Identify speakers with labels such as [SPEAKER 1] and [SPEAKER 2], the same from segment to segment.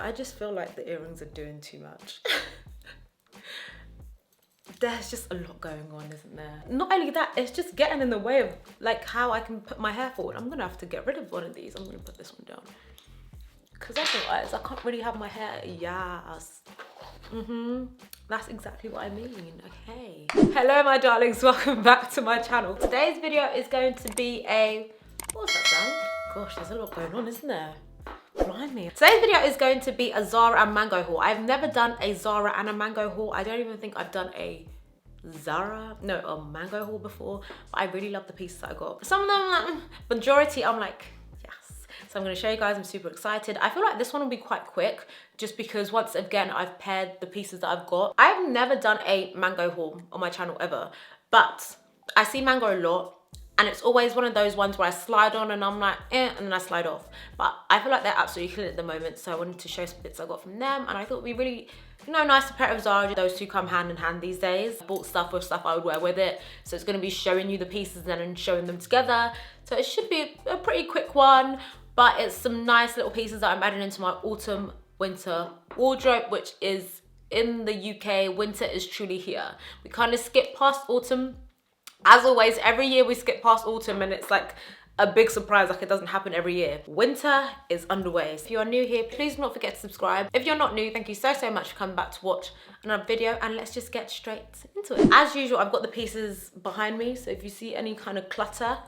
[SPEAKER 1] I just feel like the earrings are doing too much. There's just a lot going on, isn't there? Not only that, it's just getting in the way of like how I can put my hair forward. I'm gonna have to get rid of one of these. I'm gonna put this one down. Because otherwise I can't really have my hair. Yes. That's exactly what I mean, okay. Hello my darlings, welcome back to my channel. Today's video is going to be a, what's that sound? Gosh, there's a lot going on, isn't there? Blimey. Today's video is going to be a Zara and Mango haul. I've never done a Zara and a Mango haul. I don't even think I've done a Mango haul before, but I really love the pieces that I got. Some of them, majority, I'm like, yes. So I'm gonna show you guys, I'm super excited. I feel like this one will be quite quick, just because once again, I've paired the pieces that I've got. I've never done a Mango haul on my channel ever, but I see Mango a lot. And it's always one of those ones where I slide on and I'm like, and then I slide off. But I feel like they're absolutely killing it at the moment. So I wanted to show some bits I got from them. And I thought it'd be really, nice to pair of Zara. Those two come hand in hand these days. I bought stuff with stuff I would wear with it. So it's gonna be showing you the pieces then and showing them together. So it should be a pretty quick one, but it's some nice little pieces that I'm adding into my autumn winter wardrobe, which is in the UK. Winter is truly here. We kind of skip past autumn. As always, every year we skip past autumn and it's like a big surprise, like it doesn't happen every year. Winter is underway. If you are new here, please do not forget to subscribe. If you're not new, thank you so much for coming back to watch another video, and let's just get straight into it. As usual, I've got the pieces behind me, so if you see any kind of clutter,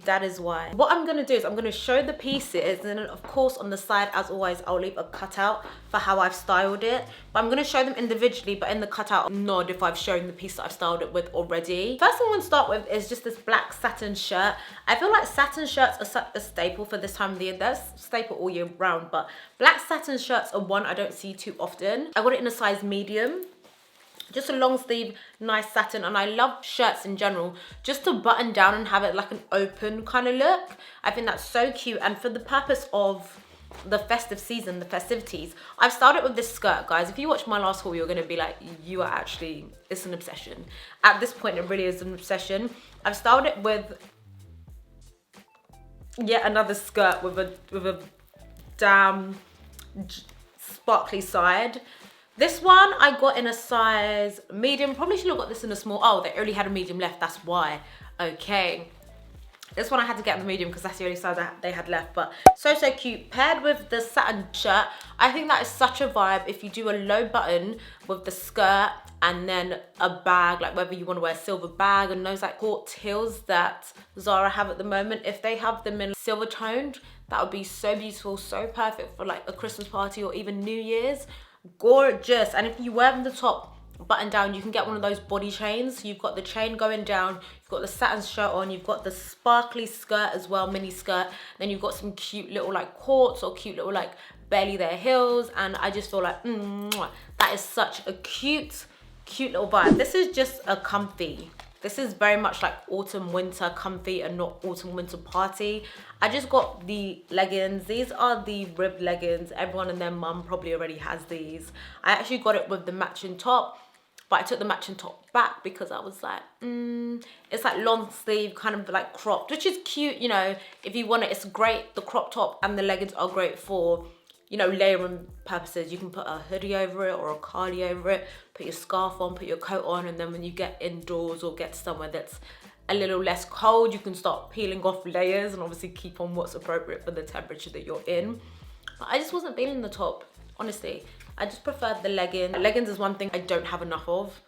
[SPEAKER 1] that is why. What I'm gonna do is I'm gonna show the pieces, and then of course on the side, as always, I'll leave a cutout for how I've styled it. But I'm gonna show them individually, but in the cutout, nod if I've shown the piece that I've styled it with already. First thing I'm gonna start with is just this black satin shirt. I feel like satin shirts are such a staple for this time of the year. They're a staple all year round, but black satin shirts are one I don't see too often. I got it in a size medium. Just a long sleeve, nice satin, and I love shirts in general, just to button down and have it like an open kind of look. I think that's so cute, and for the purpose of the festive season, the festivities, I've styled it with this skirt, guys. If you watch my last haul, you're gonna be like, you are actually, it's an obsession. At this point, it really is an obsession. I've styled it with yet another skirt with a damn sparkly side. This one I got in a size medium. Probably should have got this in a small. Oh, they only had a medium left, that's why. Okay. This one I had to get in the medium because that's the only size they had left. But so cute. Paired with the satin shirt, I think that is such a vibe. If you do a low button with the skirt and then a bag, like whether you want to wear a silver bag and those like court heels that Zara have at the moment, if they have them in silver toned, that would be so beautiful, so perfect for like a Christmas party or even New Year's. Gorgeous. And if you wear them the top button down, you can get one of those body chains. You've got the chain going down, you've got the satin shirt on, you've got the sparkly skirt as well, mini skirt, then you've got some cute little like courts or cute little like barely there heels, and I just feel like that is such a cute little vibe. This is just a comfy. This is very much like autumn winter comfy and not autumn winter party. I just got the leggings. These are the ribbed leggings. Everyone and their mum probably already has these. I actually got it with the matching top, but I took the matching top back because I was like, it's like long sleeve, kind of like cropped, which is cute, if you want it, it's great. The crop top and the leggings are great for, layering purposes. You can put a hoodie over it or a cardi over it, put your scarf on, put your coat on, and then when you get indoors or get somewhere that's a little less cold, you can start peeling off layers and obviously keep on what's appropriate for the temperature that you're in. But I just wasn't feeling the top, honestly. I just preferred the legging. Leggings is one thing I don't have enough of.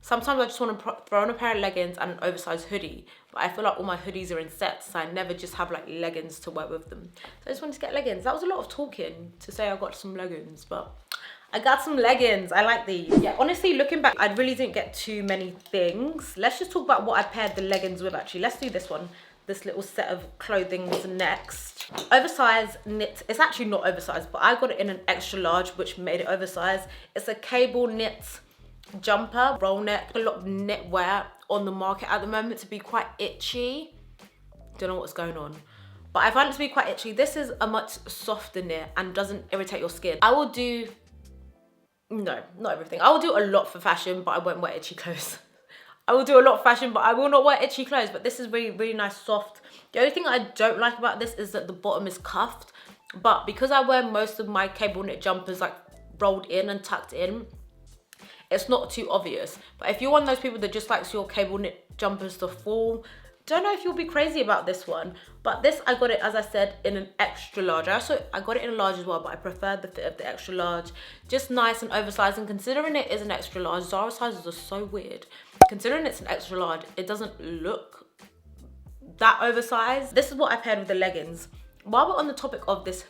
[SPEAKER 1] Sometimes I just want to throw on a pair of leggings and an oversized hoodie, but I feel like all my hoodies are in sets, so I never just have like leggings to wear with them. So I just wanted to get leggings. That was a lot of talking to say I got some leggings, but I got some leggings. I like these. Yeah, honestly, looking back, I really didn't get too many things. Let's just talk about what I paired the leggings with, actually. Let's do this one. This little set of clothing was next. Oversized knit. It's actually not oversized, but I got it in an extra large, which made it oversized. It's a cable knit jumper, roll neck. A lot of knitwear on the market at the moment to be quite itchy. Don't know what's going on, but I find it to be quite itchy. This is a much softer knit and doesn't irritate your skin. I will do, no, not everything. I will do a lot for fashion, but I won't wear itchy clothes. I will do a lot of fashion, but I will not wear itchy clothes. But this is really, really nice, soft. The only thing I don't like about this is that the bottom is cuffed. But because I wear most of my cable knit jumpers like rolled in and tucked in, it's not too obvious. But if you're one of those people that just likes your cable knit jumpers to fall, don't know if you'll be crazy about this one. But this, I got it, as I said, in an extra large. I got it in a large as well, but I preferred the fit of the extra large. Just nice and oversized. And considering it is an extra large, Zara sizes are so weird. Considering it's an extra large, it doesn't look that oversized. This is what I paired with the leggings. While we're on the topic of this,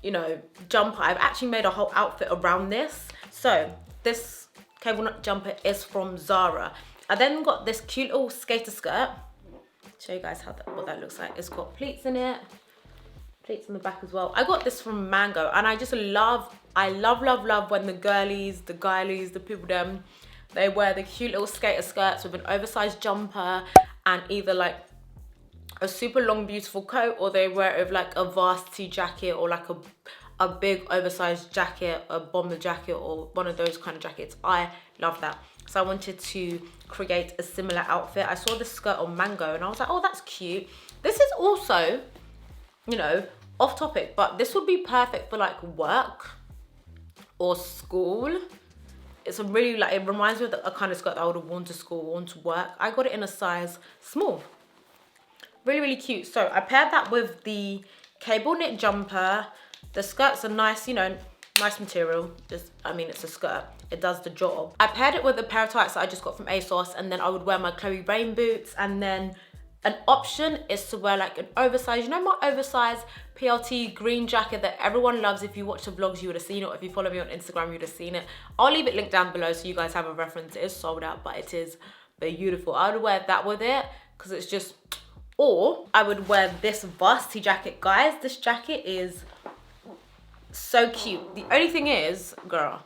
[SPEAKER 1] you know, jumper, I've actually made a whole outfit around this. So this cable knit jumper is from Zara. I then got this cute little skater skirt. Show you guys what that looks like. It's got pleats in it, pleats in the back as well. I got this from Mango, and I just love when the girlies, the guilies, the people them, they wear the cute little skater skirts with an oversized jumper and either like a super long beautiful coat, or they wear it with like a varsity jacket or like a big oversized jacket, a bomber jacket, or one of those kind of jackets. I love that. So I wanted to create a similar outfit. I saw this skirt on Mango and I was like, oh, that's cute. This is also, you know, off topic, but this would be perfect for like work or school. It's a really, like, it reminds me of a kind of skirt that I would have worn to school, worn to work. I got it in a size small. Really, really cute. So I paired that with the cable knit jumper. The skirts are nice, you know, nice material. Just, I mean, it's a skirt. It does the job. I paired it with a pair of tights that I just got from ASOS, and then I would wear my Chloe rain boots, and then an option is to wear like an oversized, you know, my oversized PLT green jacket that everyone loves. If you watch the vlogs, you would have seen it. Or if you follow me on Instagram, you would have seen it. I'll leave it linked down below so you guys have a reference. It is sold out, but it is beautiful. I would wear that with it because it's just, or I would wear this varsity jacket. Guys, this jacket is so cute. The only thing is, girl,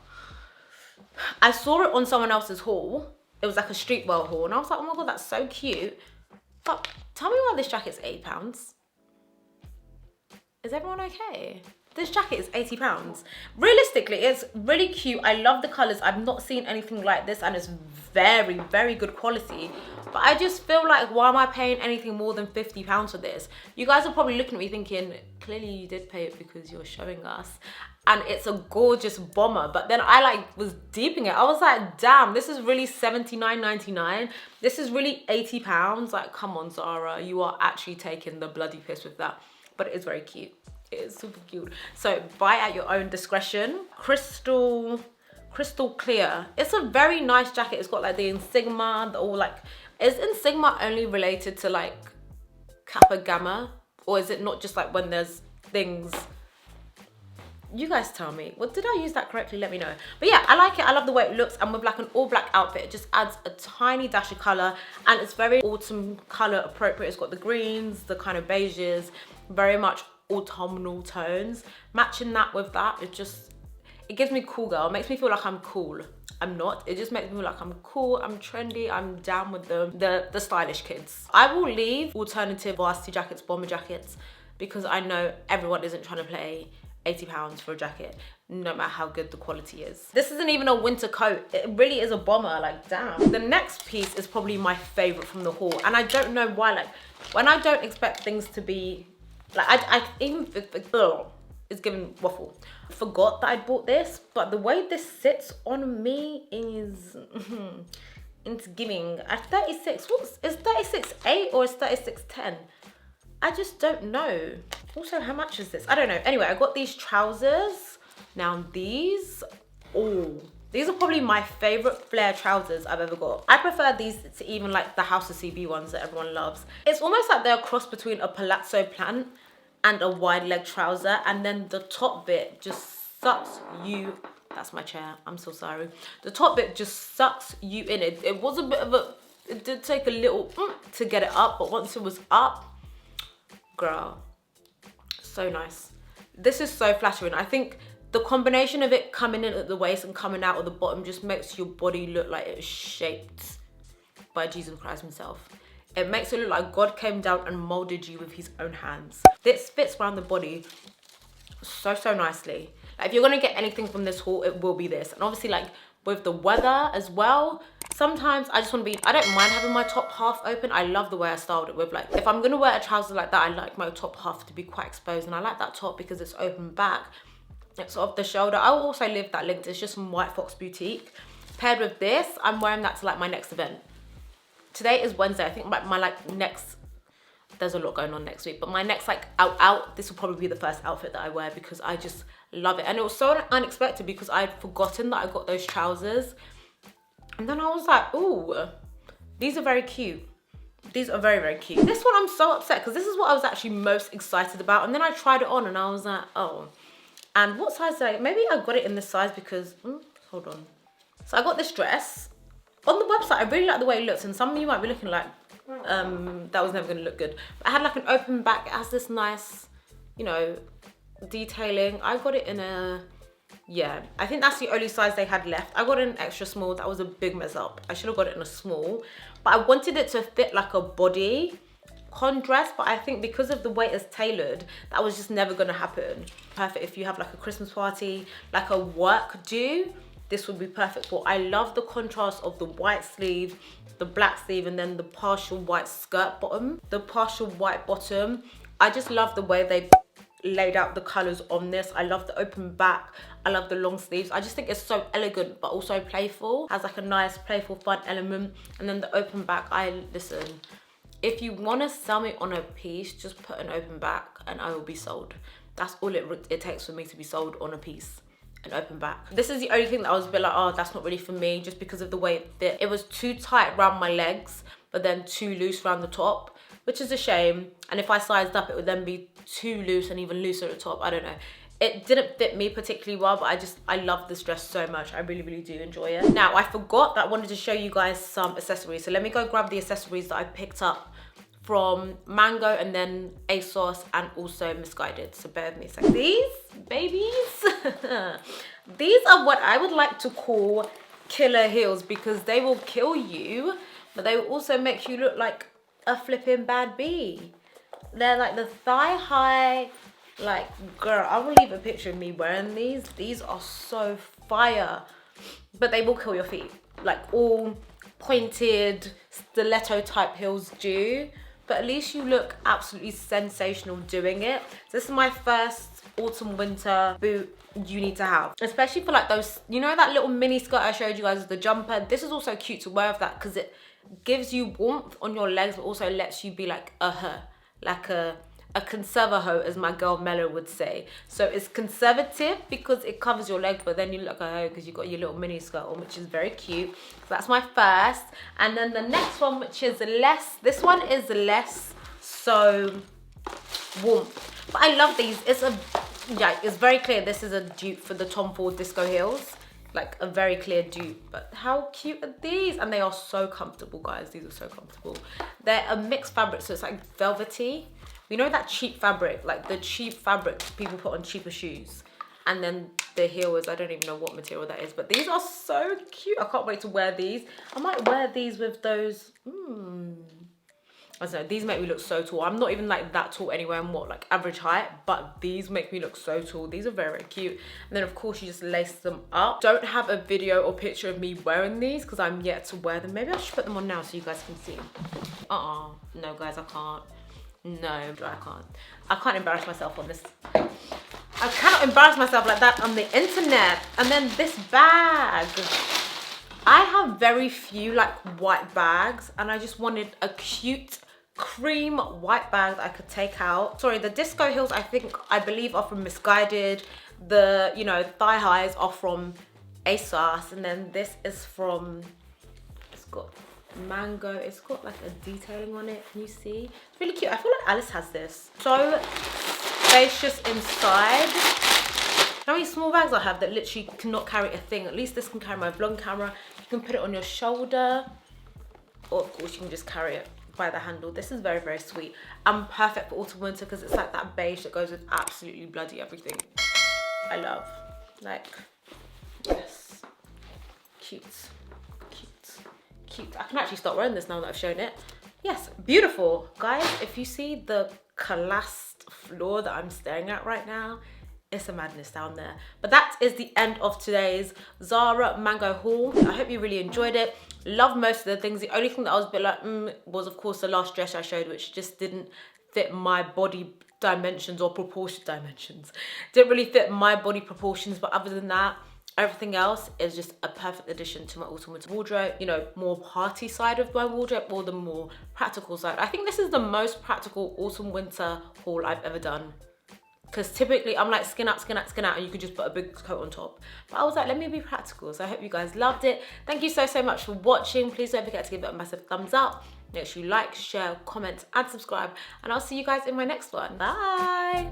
[SPEAKER 1] I saw it on someone else's haul. It was like a streetwear haul, and I was like, oh my God, that's so cute. But tell me why this jacket's £8. Is everyone okay? This jacket is £80. Realistically, it's really cute. I love the colors. I've not seen anything like this, and it's very, very good quality. But I just feel like, why am I paying anything more than £50 for this? You guys are probably looking at me thinking, clearly you did pay it because you're showing us. And it's a gorgeous bomber. But then I like was deeping it. I was like, damn, this is really $79.99. This is really £80. Like, come on, Zara, you are actually taking the bloody piss with that. But it is very cute. It is super cute. So buy at your own discretion. Crystal clear. It's a very nice jacket. It's got like the insignia, all like, is insignia only related to like Kappa Gamma? Or is it not just like when there's things? You guys tell me. Well, did I use that correctly? Let me know. But yeah, I like it. I love the way it looks. And with like an all black outfit, it just adds a tiny dash of color, and it's very autumn color appropriate. It's got the greens, the kind of beiges, very much autumnal tones. Matching that with that, it gives me cool girl. It makes me feel like I'm cool. I'm not. It just makes me feel like I'm cool, I'm trendy, I'm down with the stylish kids. I will leave alternative varsity jackets, bomber jackets, because I know everyone isn't trying to pay £80 for a jacket, no matter how good the quality is. This isn't even a winter coat. It really is a bomber, like, damn. The next piece is probably my favorite from the haul, and I don't know why. Like, when I don't expect things to be, like, I even, it's giving waffle. I forgot that I bought this, but the way this sits on me is, it's giving. At 36, is 36.8 or is 36.10? I just don't know. Also, how much is this? I don't know. Anyway, I got these trousers. Now these are probably my favorite flare trousers I've ever got. I prefer these to even like the House of CB ones that everyone loves. It's almost like they're a cross between a palazzo pant and a wide leg trouser, and then the top bit just sucks you. That's my chair, I'm so sorry. The top bit just sucks you in. It was a bit of a, it did take a little to get it up, but once it was up, girl, so nice. This is so flattering. I think the combination of it coming in at the waist and coming out at the bottom just makes your body look like it's shaped by Jesus Christ himself. It makes it look like God came down and molded you with his own hands. This fits around the body so nicely. Like, if you're gonna get anything from this haul, it will be this. And obviously, like, with the weather as well, sometimes I just want to be, I don't mind having my top half open. I love the way I styled it with, like, if I'm gonna wear a trouser like that, I like my top half to be quite exposed, and I like that top because it's open back. It's off the shoulder. I will also leave that linked. It's just from White Fox Boutique. Paired with this, I'm wearing that to like my next event. Today is Wednesday. I think my like next, there's a lot going on next week, but my next like out, this will probably be the first outfit that I wear because I just love it. And it was so unexpected because I'd forgotten that I got those trousers. And then I was like, ooh, these are very cute. These are very, very cute. This one I'm so upset because this is what I was actually most excited about. And then I tried it on and I was like, oh. And what size did I get? Maybe I got it in this size because, hold on. So I got this dress. On the website, I really like the way it looks. And some of you might be looking like, that was never gonna look good. But I had like an open back. It has this nice, you know, detailing. I got it in a, yeah, I think that's the only size they had left. I got it in an extra small. That was a big mess up. I should have got it in a small. But I wanted it to fit like a body con dress, but I think because of the way it's tailored, that was just never gonna happen. Perfect if you have like a Christmas party, like a work do, this would be perfect for. I love the contrast of the white sleeve, the black sleeve, and then the partial white skirt bottom, the partial white bottom. I just love the way they laid out the colors on this. I love the open back. I love the long sleeves. I just think it's so elegant, but also playful. Has like a nice playful fun element. And then the open back, listen, if you want to sell me on a piece, just put an open back and I will be sold. That's all it takes for me to be sold on a piece, an open back. This is the only thing that I was a bit like, oh, that's not really for me, just because of the way it fit. It was too tight around my legs, but then too loose around the top, which is a shame. And if I sized up, it would then be too loose and even looser at the top. I don't know. It didn't fit me particularly well, but I love this dress so much. I really, really do enjoy it. Now, I forgot that I wanted to show you guys some accessories. So let me go grab the accessories that I picked up from Mango and then ASOS and also MISSGUIDED. So bear with me a second. These babies, these are what I would like to call killer heels because they will kill you, but they will also make you look like a flipping bad bee. They're like the thigh high, like, girl, I will leave a picture of me wearing these. These are so fire, but they will kill your feet. Like all pointed stiletto type heels do, but at least you look absolutely sensational doing it. So this is my first autumn winter boot you need to have, especially for like those, you know, that little mini skirt I showed you guys with the jumper. This is also cute to wear with that because it gives you warmth on your legs, but also lets you be like like a conservative, as my girl Mello would say. So it's conservative because it covers your legs, but then you look like a hoe because you got your little mini skirt on, which is very cute. So that's my first. And then the next one, which is less, this one is less so warmth, but I love these. It's very clear this is a dupe for the Tom Ford Disco heels, like a very clear dupe. But how cute are these? And they are so comfortable, guys. These are so comfortable. They're a mixed fabric, so it's like velvety. You know that cheap fabric, like the cheap fabric people put on cheaper shoes. And then the heel is, I don't even know what material that is, but these are so cute. I can't wait to wear these. I might wear these with those, I don't know, these make me look so tall. I'm not even like that tall anyway. I'm what, like average height, but these make me look so tall. These are very, very cute. And then of course you just lace them up. Don't have a video or picture of me wearing these because I'm yet to wear them. Maybe I should put them on now so you guys can see. No guys, I can't. No, I can't. I can't embarrass myself on this. I cannot embarrass myself like that on the internet. And then this bag. I have very few like white bags and I just wanted a cute cream white bag that I could take out. Sorry, the disco heels I believe are from MISSGUIDED. The, you know, thigh highs are from ASOS, and then this is from, it's got Mango. It's got like a detailing on it. Can you see? It's really cute. I feel like Alice has this. So spacious inside. How many small bags I have that literally cannot carry a thing? At least this can carry my vlog camera. You can put it on your shoulder, or of course you can just carry it by the handle. This is very, very sweet and perfect for autumn winter because it's like that beige that goes with absolutely bloody everything. I love, like, yes, cute. I can actually start wearing this now that I've shown it. Yes, beautiful. Guys, if you see the collapsed floor that I'm staring at right now, it's a madness down there. But that is the end of today's Zara mango haul. I hope you really enjoyed it. Love most of the things. The only thing that I was a bit like was of course the last dress I showed, which just didn't fit my body dimensions or proportion dimensions. Didn't really fit my body proportions, but other than that, everything else is just a perfect addition to my autumn winter wardrobe. You know, more party side of my wardrobe or the more practical side. I think this is the most practical autumn winter haul I've ever done. Because typically I'm like skin out, skin out, skin out, and you could just put a big coat on top. But I was like, let me be practical. So I hope you guys loved it. Thank you so much for watching. Please don't forget to give it a massive thumbs up. Make sure you like, share, comment, and subscribe. And I'll see you guys in my next one. Bye.